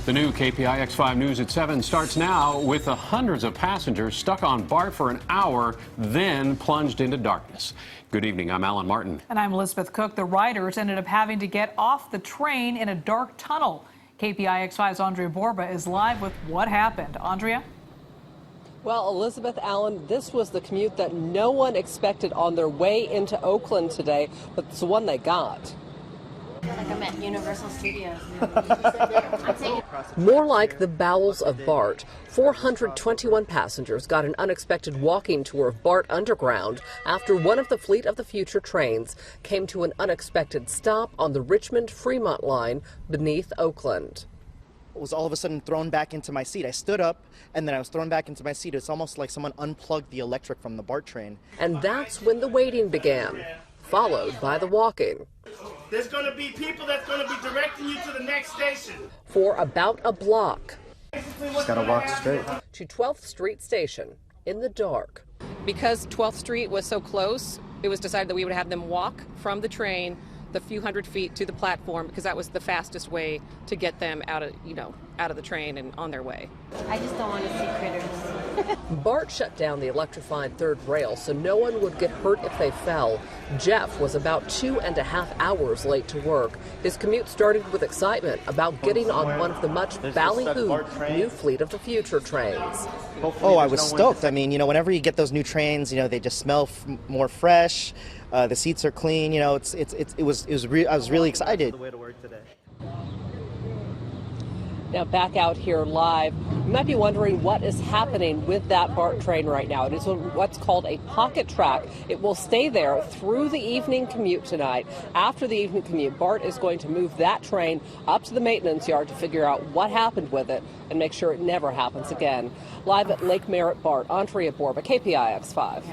The new KPIX 5 News at 7 starts now with the hundreds of passengers stuck on BART for an hour, then plunged into darkness. Good evening, I'm Alan Martin. And I'm Elizabeth Cook. The riders ended up having to get off the train in a dark tunnel. KPIX 5's Andria Borba is live with what happened. Andria? Well, Elizabeth, Allen, this was the commute that no one expected on their way into Oakland today, but it's the one they got. Like I'm at Universal Studios. More like the bowels of BART. 421 passengers got an unexpected walking tour of BART Underground after one of the Fleet of the Future trains came to an unexpected stop on the Richmond-Fremont line beneath Oakland. I was all of a sudden thrown back into my seat. I stood up and then I was thrown back into my seat. It's almost like someone unplugged the electric from the BART train. And that's when the waiting began, followed by the walking. There's going to be people that's going to be directing you to the next station. For about a block. Just gotta walk straight. To 12th Street Station in the dark. Because 12th Street was so close, it was decided that we would have them walk from the train the few hundred feet to the platform because that was the fastest way to get them out of the train and on their way. I just don't want to see critters. BART shut down the electrified third rail so no one would get hurt if they fell. Jeff was about 2.5 hours late to work. His commute started with excitement about getting on one of the much ballyhooed new Fleet of the Future trains. Oh, I was stoked. I mean, whenever you get those new trains, they just smell more fresh. The seats are clean. I was really excited. Now back out here live, you might be wondering what is happening with that BART train right now. It is what's called a pocket track. It will stay there through the evening commute tonight. After the evening commute, BART is going to move that train up to the maintenance yard to figure out what happened with it and make sure it never happens again. Live at Lake Merritt BART, Andria Borba, KPIX 5.